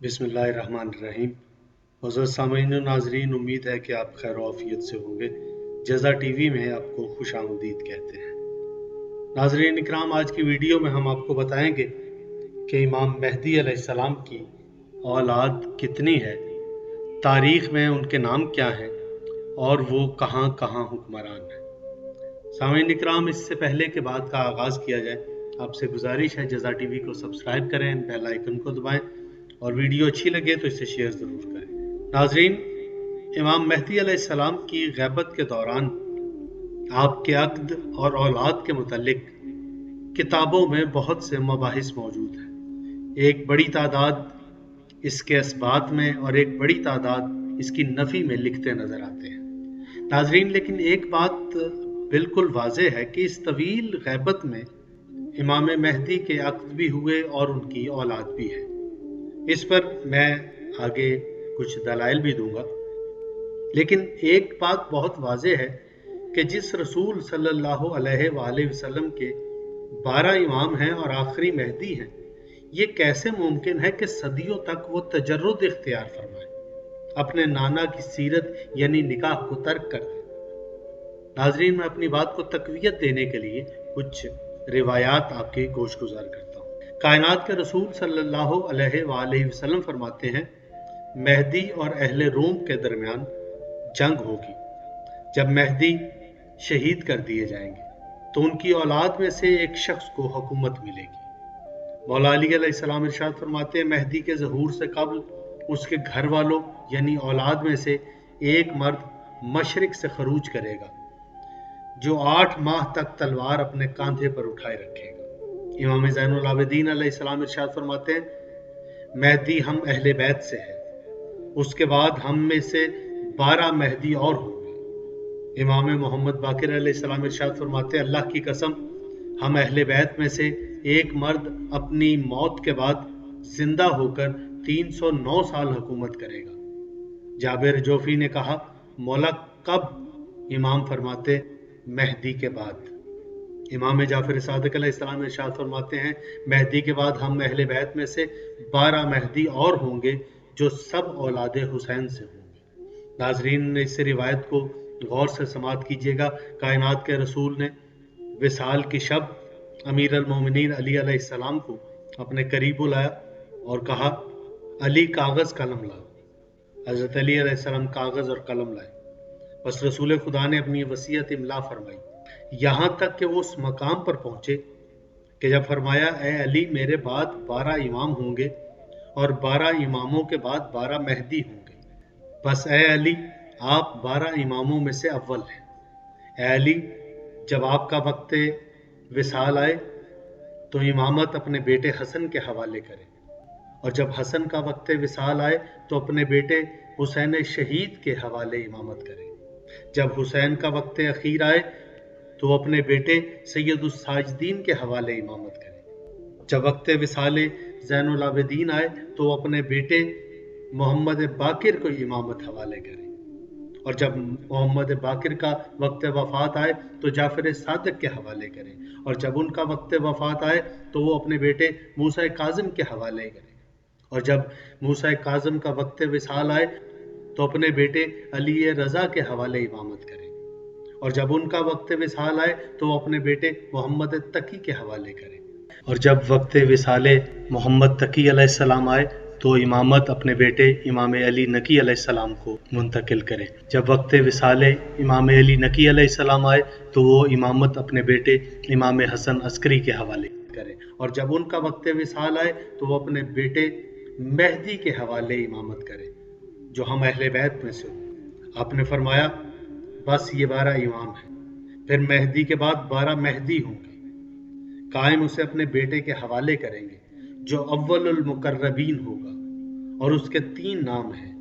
बिस्मिल्लाहिर्रहमानिर्रहीम। मुअज़्ज़ज़ सामीन व नाज़रीन, उम्मीद है कि आप खैर आफियत से होंगे। जज़ा टीवी में आपको खुशामदीद कहते हैं। नाज़रीन इकराम, आज की वीडियो में हम आपको बताएंगे कि इमाम मेहदी अलैहिस्सलाम की औलाद कितनी है, तारीख़ में उनके नाम क्या हैं और वो कहाँ कहाँ हुक्मरान हैं। सामीन इकराम, इससे पहले के बात का आगाज़ किया जाए, आपसे गुजारिश है जज़ा टीवी को सब्सक्राइब करें, बेल आइकन को दबाएं और वीडियो अच्छी लगे तो इसे शेयर ज़रूर करें। नाज़रीन, इमाम मेहदी अलैहिस्सलाम की ग़ैबत के दौरान आपके अक़्द और औलाद के मुतल्लिक किताबों में बहुत से मबाहिस मौजूद हैं। एक बड़ी तादाद इसके असबात में और एक बड़ी तादाद इसकी नफ़ी में लिखते नज़र आते हैं। नाज़रीन, लेकिन एक बात बिल्कुल वाज़ेह है कि इस तवील ग़ैबत में इमाम मेहदी के अक़्द भी हुए और उनकी औलाद भी है। इस पर मैं आगे कुछ दलाइल भी दूंगा, लेकिन एक बात बहुत वाज़ेह है कि जिस रसूल सल्लल्लाहु अलैहि वसल्लम के 12 इमाम हैं और आखिरी मेहदी हैं, ये कैसे मुमकिन है कि सदियों तक वो तजर्रुद इख्तियार फरमाए, अपने नाना की सीरत यानी निकाह को तर्क कर दें। नाज़रीन, मैं अपनी बात को तक़वियत देने के लिए कुछ रिवायात आपके गोशगुजार करता हूँ। कायनात के रसूल सल्लल्लाहु अलैहि वसल्लम फरमाते हैं, मेहदी और अहले रोम के दरमियान जंग होगी। जब मेहदी शहीद कर दिए जाएंगे तो उनकी औलाद में से एक शख्स को हुकूमत मिलेगी। मौला अली अलैहिस्सलाम इरशाद फरमाते हैं, मेहदी के ज़हूर से कबल उसके घर वालों यानी औलाद में से एक मर्द मशरिक से खरूज करेगा जो 8 माह तक तलवार अपने कांधे पर उठाए रखेगा। इमाम ज़ैनुल आबिदीन अलैहिस्सलाम इरशाद फरमाते हैं, मेहदी हम अहले बैत से है, उसके बाद हम में से 12 मेहदी और होंगे। इमाम मोहम्मद बाकिर अलैहिस्सलाम इरशाद फरमाते हैं, अल्लाह की कसम, हम अहले बैत में से एक मर्द अपनी मौत के बाद जिंदा होकर 309 साल हुकूमत करेगा। जाबिर जोफी ने कहा, मौला कब? इमाम फरमाते, मेहदी के बाद। इमाम जाफर सादिक अलैहिस्सलाम इरशाद फरमाते हैं, मेहदी के बाद हम अहले बैत में से 12 मेहदी और होंगे जो सब औलादे हुसैन से होंगे। नाजरीन, इस रिवायत को गौर से समात कीजिएगा। कायनात के रसूल ने विसाल की शब अमीर अल मोमिनीन अली अलैहिस्सलाम को अपने करीब बुलाया और कहा, अली कागज़ कलम ला। हज़रत अली अलैहिस्सलाम कागज़ और कलम लाए। बस रसूल खुदा ने अपनी वसीयत इमला फरमाई, यहाँ तक कि वो उस मकाम पर पहुँचे कि जब फरमाया, ए अली, मेरे बाद 12 इमाम होंगे और 12 इमामों के बाद 12 मेहदी होंगे। बस ए अली, आप 12 इमामों में से अव्वल हैं। ए अली, जब आपका वक्त विसाल आए तो इमामत अपने बेटे हसन के हवाले करें, और जब हसन का वक्त विसाल आए तो अपने बेटे हुसैन शहीद के हवाले इमामत करें। जब हुसैन का वक्त अखीर आए तो अपने बेटे सैयदुस साजिदीन के हवाले इमामत करें। जब वक्त विसाले ज़ैनुल आबिदीन आए तो अपने बेटे मोहम्मद बाकिर को इमामत हवाले करें, और जब मोहम्मद बाकिर का वक्त वफ़ात आए तो जाफ़र सादिक के हवाले करें, और जब उनका वक्त वफ़ात आए तो वो अपने बेटे मूसा काज़िम के हवाले करें, और जब मूसा काज़िम का वक्त विसाल आए तो अपने बेटे अली रज़ा के हवाले इमामत करें, और जब उनका वक्त विसाल आए तो अपने बेटे मोहम्मद तकी के हवाले करें, और जब वक्त विसाले मोहम्मद तकी अलैहिस्सलाम आए तो इमामत अपने बेटे इमाम अली नकी अलैहिस्सलाम को मुंतकिल करें। जब वक्त विसाले इमाम अली नकी अलैहिस्सलाम आए तो वो इमामत अपने बेटे इमाम हसन अस्करी के हवाले करें, और जब उनका वक्त विसाल आए तो वो अपने बेटे मेहदी के हवाले इमामत करें जो हम अहले बैत में से हो। आपने फरमाया, बस ये 12 इमाम हैं, फिर मेहदी के बाद 12 मेहदी होंगे। कायम उसे अपने बेटे के हवाले करेंगे जो अव्वलुल मुकर्रबीन होगा, और उसके 3 नाम हैं,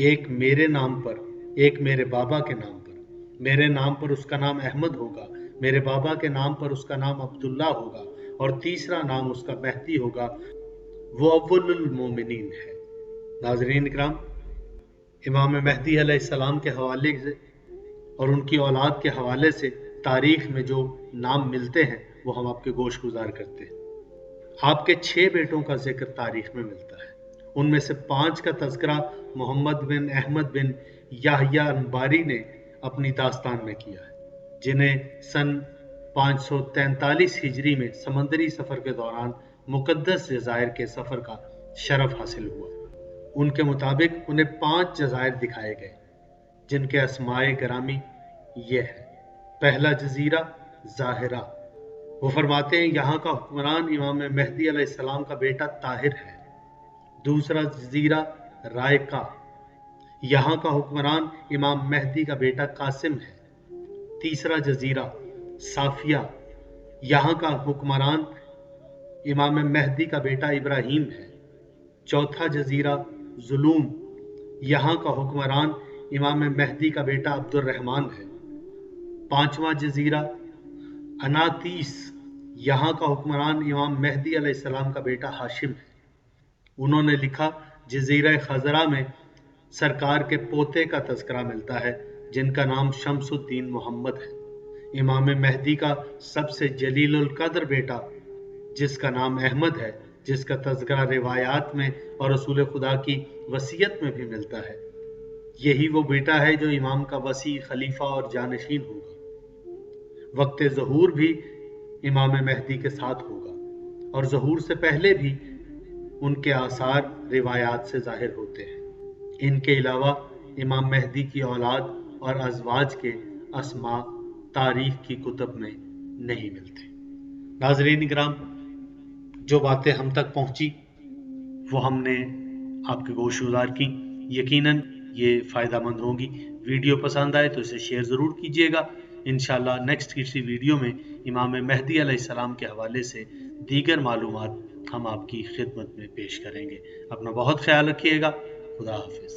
एक मेरे नाम पर, एक मेरे बाबा के नाम पर। मेरे नाम पर उसका नाम अहमद होगा, मेरे बाबा के नाम पर उसका नाम अब्दुल्ला होगा, और तीसरा नाम उसका मेहदी होगा, वो अव्वलुल मोमिनीन है। नाज़रीन इकराम, इमाम मेहदी अलैहिस्सलाम के हवाले से और उनकी औलाद के हवाले से तारीख़ में जो नाम मिलते हैं वो हम आपके गोश गुजार करते हैं। आपके 6 बेटों का जिक्र तारीख़ में मिलता है। ان میں سے 5 کا تذکرہ محمد بن احمد بن یحییٰ انباری نے اپنی داستان میں کیا ہے، جنہیں سن 543 ہجری میں سمندری سفر کے دوران مقدس جزائر کے سفر کا شرف حاصل ہوا۔ ان کے مطابق انہیں 5 جزائر دکھائے گئے، جن کے اسمائے گرامی یہ ہے۔ پہلا جزیرہ ظاہرہ، وہ فرماتے ہیں یہاں کا حکمران امام مہدی علیہ السلام کا بیٹا طاہر ہے۔ دوسرا جزیرہ رائقہ، یہاں کا حکمران امام مہدی کا بیٹا قاسم ہے۔ تیسرا جزیرہ صافیہ، یہاں کا حکمران امام مہدی کا بیٹا ابراہیم ہے۔ چوتھا جزیرہ ظلوم، یہاں کا حکمران امام مہدی کا بیٹا عبد الرحمن ہے۔ پانچواں جزیرہ اناتیس، یہاں کا حکمران امام مہدی علیہ السلام کا بیٹا ہاشم ہے۔ انہوں نے لکھا جزیرہ خضرہ میں سرکار کے پوتے کا تذکرہ ملتا ہے جن کا نام شمس الدین محمد ہے۔ امام مہدی کا سب سے جلیل القدر بیٹا جس کا نام احمد ہے، جس کا تذکرہ روایات میں اور رسول خدا کی وصیت میں بھی ملتا ہے، یہی وہ بیٹا ہے جو امام کا وصی، خلیفہ اور جانشین ہوگا۔ وقت ظہور بھی امام مہدی کے ساتھ ہوگا، اور ظہور سے پہلے بھی ان کے آثار روایات سے ظاہر ہوتے ہیں۔ ان کے علاوہ امام مہدی کی اولاد اور ازواج کے اسماء تاریخ کی کتب میں نہیں ملتے۔ ناظرین کرام، جو باتیں ہم تک پہنچی وہ ہم نے آپ کے گوش گزار کی، یقیناً یہ فائدہ مند ہوں گی۔ ویڈیو پسند آئے تو اسے شیئر ضرور کیجیے گا۔ انشاءاللہ نیکسٹ کسی ویڈیو میں امام مہدی علیہ السلام کے حوالے سے دیگر معلومات ہم آپ کی خدمت میں پیش کریں گے۔ اپنا بہت خیال رکھیے گا۔ خدا حافظ۔